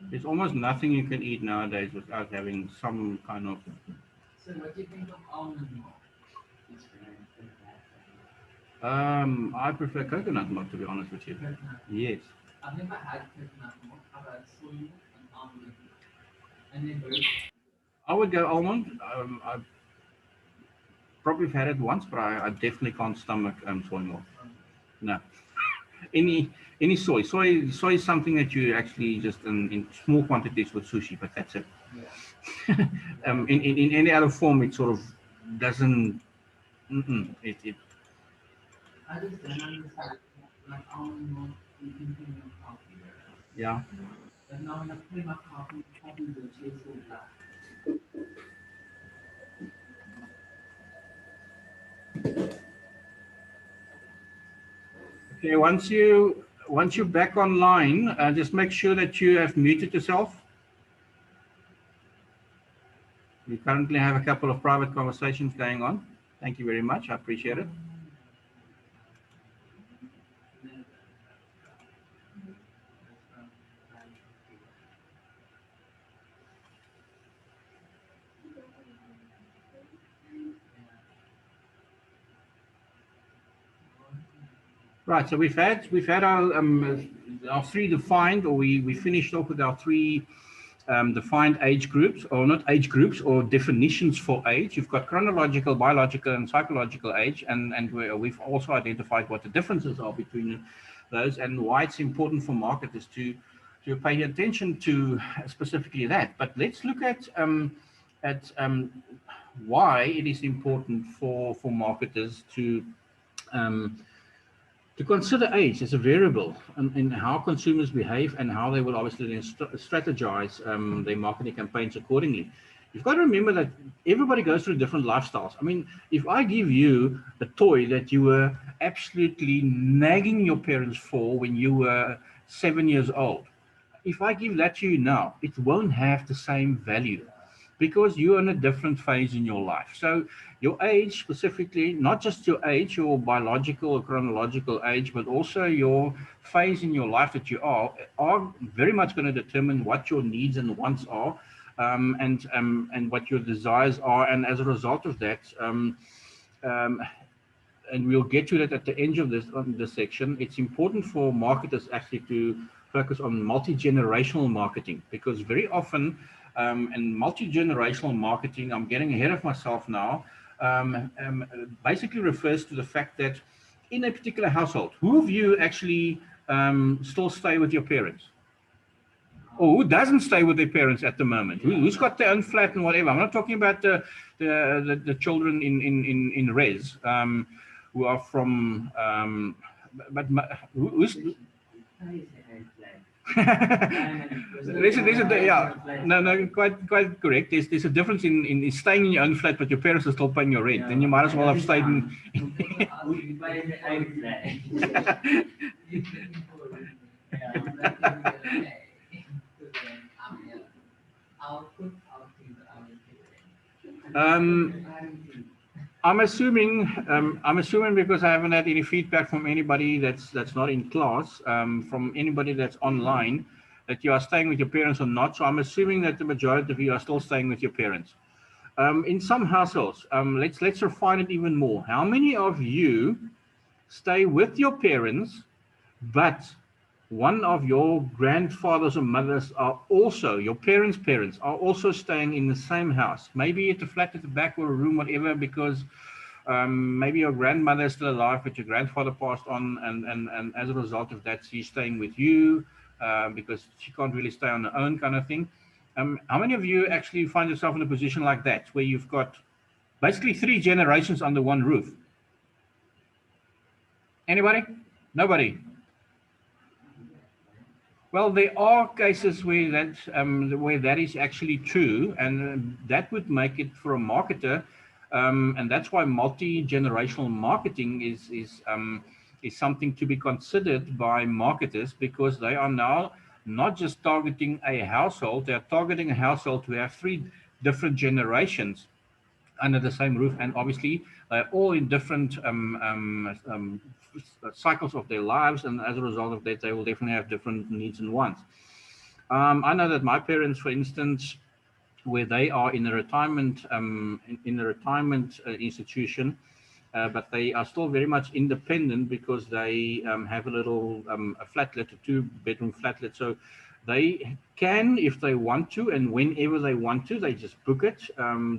There's almost nothing you can eat nowadays without having some kind of. I prefer coconut milk, to be honest with you. Yes. I would go almond. I probably have had it once, but I definitely can't stomach soy milk. No. Any any soy. Soy is something that you actually just in small quantities with sushi, but that's it. In any other form, it sort of doesn't. It yeah. Okay. Once you're back online, just make sure that you have muted yourself. We currently have a couple of private conversations going on. Thank you very much. I appreciate it. Right. So we've had our three defined, or we finished off with our three defined age groups, or not age groups, or definitions for age. You've got chronological, biological, and psychological age, and we've also identified what the differences are between those and why it's important for marketers to pay attention to specifically that. But let's look at why it is important for marketers um, to consider age as a variable in how consumers behave and how they will obviously then strategize their marketing campaigns accordingly. You've got to remember that everybody goes through different lifestyles. I mean, if I give you a toy that you were absolutely nagging your parents for when you were 7 years old, if I give that to you now, it won't have the same value because you're in a different phase in your life. So your age specifically, not just your age, your biological or chronological age, but also your phase in your life that you are very much going to determine what your needs and wants are, and what your desires are. And as a result of that, um, and we'll get to that at the end of this section, it's important for marketers actually to focus on multi-generational marketing, because very often in multi-generational marketing, I'm getting ahead of myself now, basically refers to the fact that in a particular household, who of you actually still stay with your parents? Or who doesn't stay with their parents at the moment? Who's got their own flat and whatever? I'm not talking about the children in res who are from, but who's yeah, no, quite correct. There's a difference in staying in your own flat, but your parents are still paying your rent. Then you might as well have stayed in. Um, I'm assuming because I haven't had any feedback from anybody that's not in class, from anybody that's online, that you are staying with your parents or not. So I'm assuming that the majority of you are still staying with your parents. In some households, let's refine it even more. How many of you stay with your parents, but one of your grandfathers or mothers are also, your parents are also staying in the same house, maybe at the flat at the back or a room, whatever, because maybe your grandmother is still alive, but your grandfather passed on, and as a result of that, she's staying with you because she can't really stay on her own, kind of thing. How many of you actually find yourself in a position like that, where you've got basically three generations under one roof? Anybody? Nobody? Well, there are cases where that is actually true, and that would make it for a marketer, and that's why multi-generational marketing is something to be considered by marketers, because they are now not just targeting a household; they are targeting a household to have three different generations under the same roof, and obviously they're all in different cycles of their lives, and as a result of that, they will definitely have different needs and wants. I know that my parents, for instance, where they are in a retirement in a retirement institution, but they are still very much independent because they have a little a flatlet, a two-bedroom flatlet. So they can, if they want to, and whenever they want to, they just book it.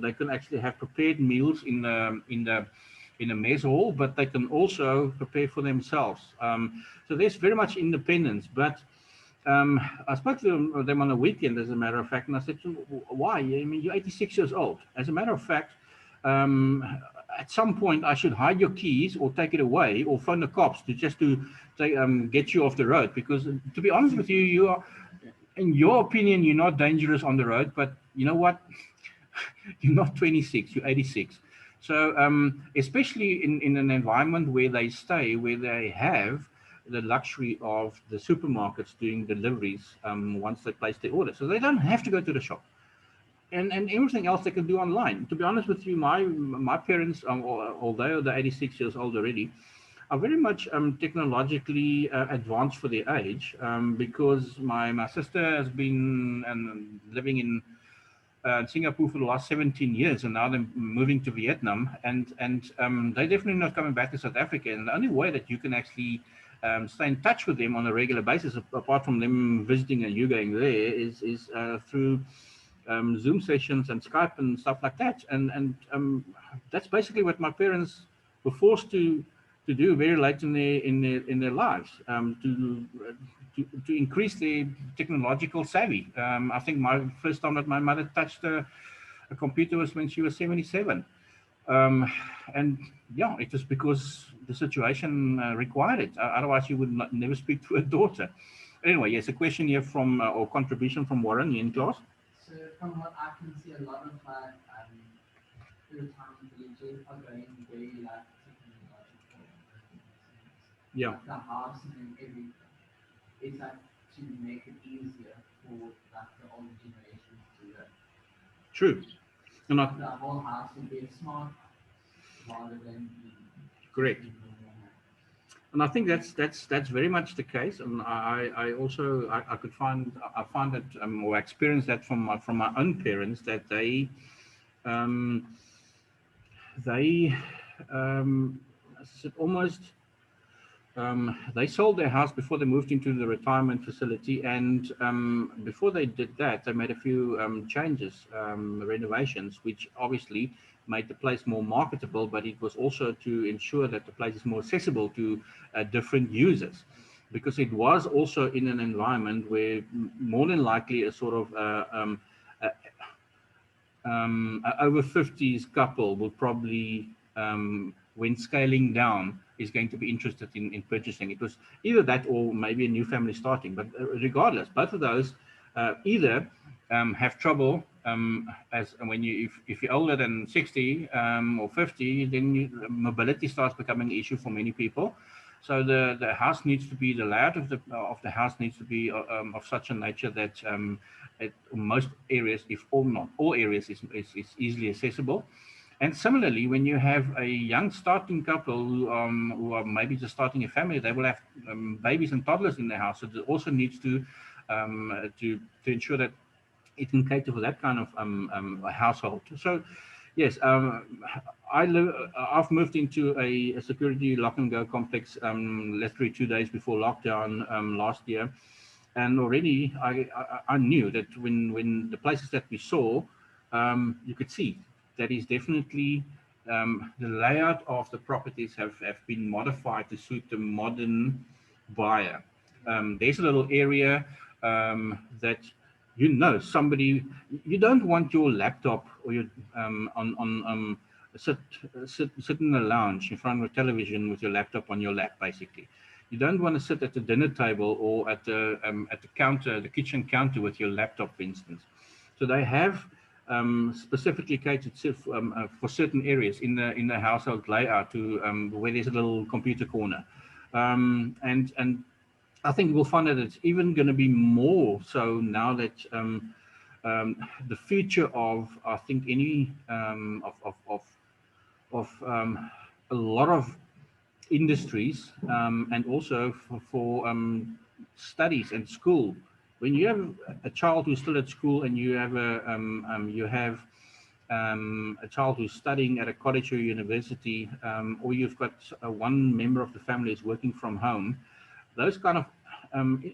They can actually have prepared meals in a mess hall, but they can also prepare for themselves. So there's very much independence, but I spoke to them on a weekend, as a matter of fact, and I said, why? I mean, you're 86 years old. As a matter of fact, um, at some point, I should hide your keys or take it away or phone the cops to get you off the road. Because, to be honest with you, you are, in your opinion, you're not dangerous on the road. But you know what? You're not 26, you're 86. So, especially in an environment where they stay, where they have the luxury of the supermarkets doing deliveries once they place their order. So they don't have to go to the shop. And everything else they can do online. To be honest with you, my parents, although they're 86 years old already, are very much technologically advanced for their age, because my sister has been living in Singapore for the last 17 years, and now they're moving to Vietnam, and they're definitely not coming back to South Africa. And the only way that you can actually stay in touch with them on a regular basis, apart from them visiting and you going there, is through Zoom sessions and Skype and stuff like that. And that's basically what my parents were forced to do very late in their lives, to increase their technological savvy. I think my first time that my mother touched a computer was when she was 77. Um, and yeah, it was because the situation required it. Otherwise, you would never speak to a daughter. Anyway, yes, a question here from or contribution from Warren in class. So from what I can see, a lot of like retirement villages are going very like technological. Yeah, Like the housing and everything. It's like to make it easier for like the older generations to live. true. And Like the whole house will be a smart house rather than just correct. a normal house. And I think that's very much the case. And I also I could find that or experience that from my own parents, that um, they as I said, almost they sold their house before they moved into the retirement facility, and before they did that, they made a few changes, renovations, which obviously made the place more marketable, but it was also to ensure that the place is more accessible to different users, because it was also in an environment where more than likely a sort of a, a over 50s couple will probably, when scaling down, is going to be interested in purchasing. It was either that or maybe a new family starting. But regardless, both of those either have trouble, as when if you're older than 60 or 50, then mobility starts becoming an issue for many people. So the house needs to be, the layout of the house needs to be of such a nature that most areas, if all not all areas, is easily accessible. And similarly, when you have a young starting couple who are maybe just starting a family, they will have babies and toddlers in their house. So it also needs to ensure that it can cater for that kind of household. So, yes, I've moved into a security lock and go complex literally 2 days before lockdown last year, and already I knew that when the places that we saw, you could see that is definitely the layout of the properties have been modified to suit the modern buyer. There's a little area that somebody, you don't want your laptop or your on sit sit in a lounge in front of a television with your laptop on your lap, basically. You don't want to sit at the dinner table or at the counter, the kitchen counter, with your laptop, for instance. So they have specifically catered for certain areas in the household layout to where there's a little computer corner, and I think we'll find that it's even going to be more so now that the future of, I think, any a lot of industries, and also for studies and school. When you have a child who's still at school, and you have a child who's studying at a college or university, or you've got one member of the family is working from home, those kind of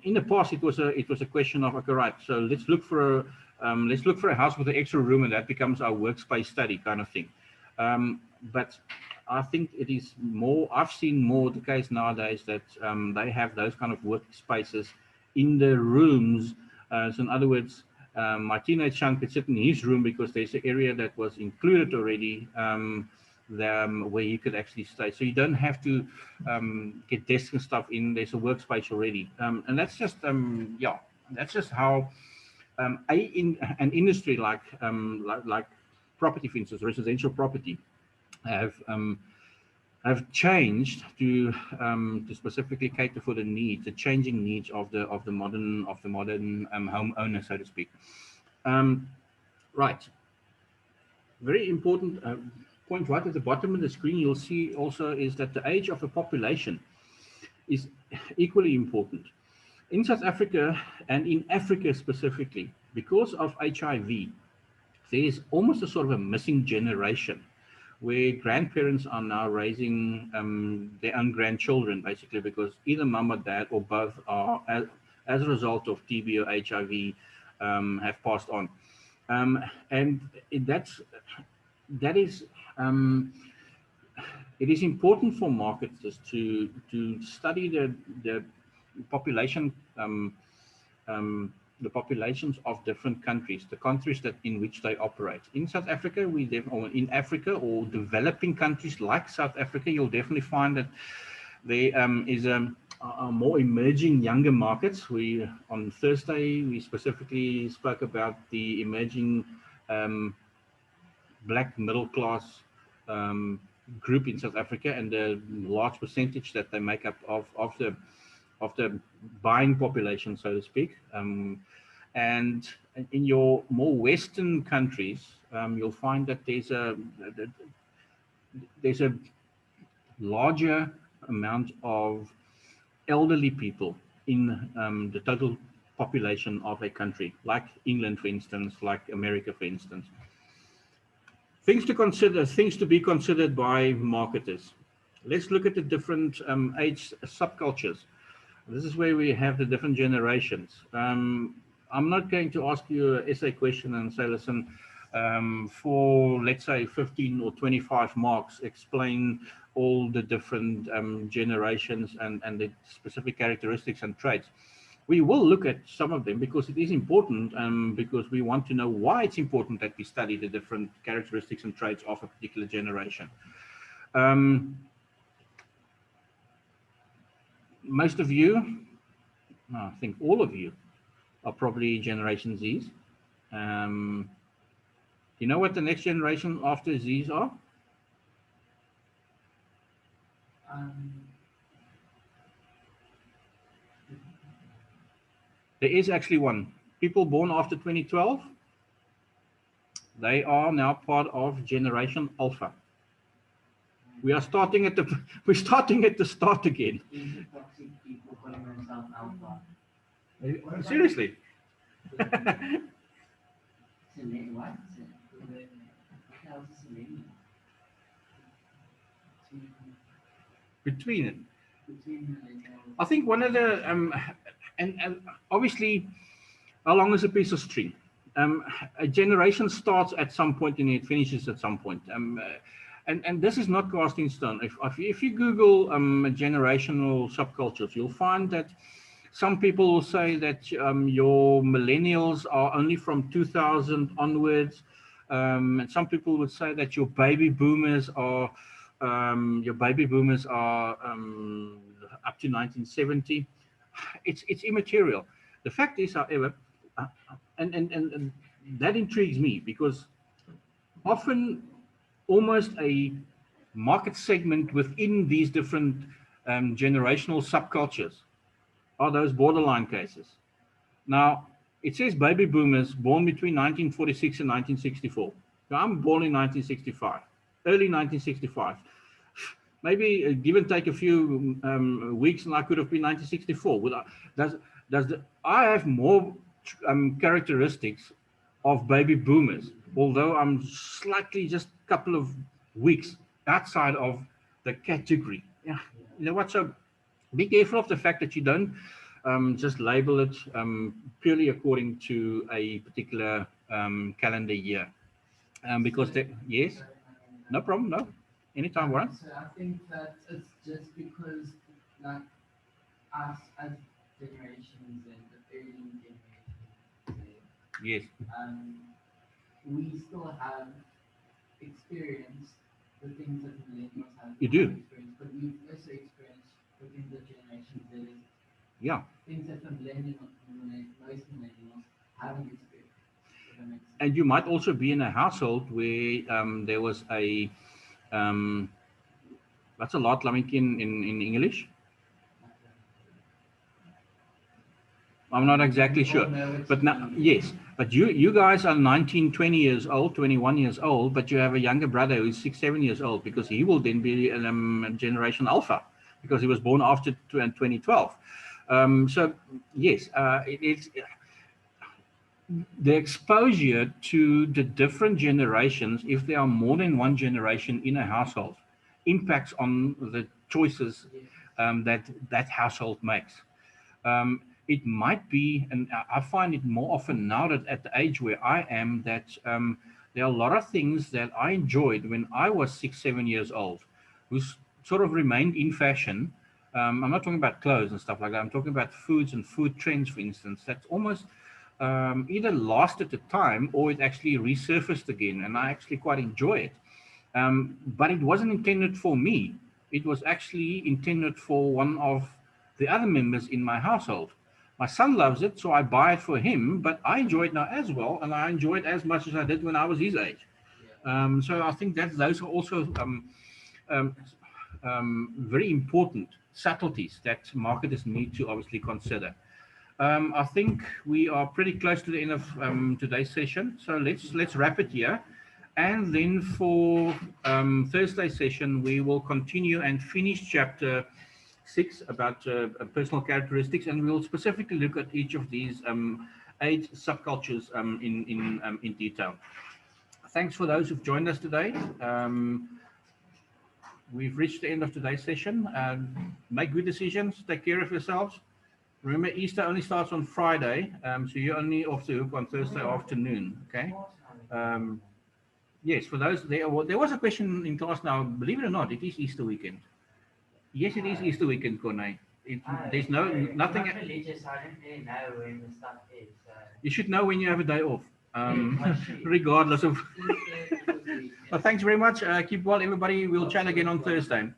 in the past it was a question of, okay, right, so let's look for a house with an extra room, and that becomes our workspace study kind of thing. But I think it is more, I've seen more the case nowadays that they have those kind of workspaces in the rooms. So in other words, my teenage son could sit in his room because there's an area that was included already, where he could actually stay. So you don't have to get desks and stuff in. There's a workspace already, and that's just yeah, that's just how in an industry like property, for instance, residential property, have changed to specifically cater for the needs, the changing needs of the modern homeowner, so to speak. Right. Very important point right at the bottom of the screen. You'll see also is that the age of the population is equally important in South Africa, and in Africa specifically, because of HIV. There's almost a sort of a missing generation where grandparents are now raising their own grandchildren, basically, because either mum or dad or both are, as a result of TB or HIV, have passed on. And that is, it is important for marketers to study the population, the populations of different countries, the countries that in which they operate. In South Africa, or in Africa or developing countries like South Africa, you'll definitely find that there is a more emerging younger markets. On Thursday we specifically spoke about the emerging black middle class group in South Africa, and the large percentage that they make up of the buying population, so to speak. And in your more Western countries, you'll find that there's a larger amount of elderly people in the total population of a country, like England, for instance, like America, for instance. Things to consider, things to be considered by marketers. Let's look at the different age subcultures. This is where we have the different generations. I'm not going to ask you an essay question and say, listen, for let's say 15 or 25 marks, explain all the different generations and the specific characteristics and traits. We will look at some of them because it is important, because we want to know why it's important that we study the different characteristics and traits of a particular generation. Most of you, I think all of you, are probably Generation Zs. You know what the next generation after Zs are? There is actually one. People born after 2012, they are now part of Generation Alpha. We are starting at the start again. Seriously. Between it. I think one of the and obviously, how long is a piece of string? A generation starts at some point and it finishes at some point. And this is not cast in stone. If you Google generational subcultures, you'll find that some people will say that your millennials are only from 2000 onwards. And some people would say that your baby boomers are up to 1970. It's immaterial. The fact is, however, and that intrigues me because often almost a market segment within these different generational subcultures are those borderline cases. Now, It says baby boomers born between 1946 and 1964. Now, I'm born in 1965, early 1965. Maybe give and take a few weeks, and I could have been 1964. Does I have more characteristics of baby boomers, although I'm slightly just a couple of weeks outside of the category. Yeah, you know what? So be careful of the fact that you don't just label it purely according to a particular calendar year. Because yes, Sorry, I mean, no problem, no, anytime, Warren. so I think that it's just because like us as generations and the early generation, Yes, um, we still have experienced the things that millennials have you do. experienced, but we've also experienced within the generation that is Yeah, things that the most millennials haven't experienced. If that makes sense. and you might also be in a household where there was a that's a lot, like in English. I'm not exactly We all sure, know what but you now, mean. yes, but you guys are 19, 20 years old, 21 years old, but you have a younger brother who's 6, 7 years old, because he will then be generation alpha, because he was born after 2012. So yes, it's the exposure to the different generations, if there are more than one generation in a household, impacts on the choices Yes. that household makes. It might be, and I find it more often now that at the age where I am, that there are a lot of things that I enjoyed when I was 6, 7 years old, who sort of remained in fashion. I'm not talking about clothes and stuff like that. I'm talking about foods and food trends, for instance. That's almost either lost at the time or it actually resurfaced again, and I actually quite enjoy it. But it wasn't intended for me. It was actually intended for one of the other members in my household. My son loves it, so I buy it for him, but I enjoy it now as well, and I enjoy it as much as I did when I was his age. Yeah. So I think that those are also um, very important subtleties that marketers need to obviously consider. I think we are pretty close to the end of today's session, so let's wrap it here. And then for Thursday session, we will continue and finish chapter 6 about personal characteristics, and we'll specifically look at each of these 8 subcultures in detail. Thanks for those who've joined us today. We've reached the end of today's session. Make good decisions. Take care of yourselves. Remember, Easter only starts on Friday, so you're only off the hook on Thursday afternoon. Okay. Um, yes, for those there was a question in class now. Believe it or not, it is Easter weekend. Yes, it is Easter weekend, Corne. There's no nothing. I'm not religious, so I don't really know when the stuff is. You should know when you have a day off, What's she? regardless of. Easter is a weekend. Well, thanks very much. Keep well, everybody. We'll chat again on Thursday.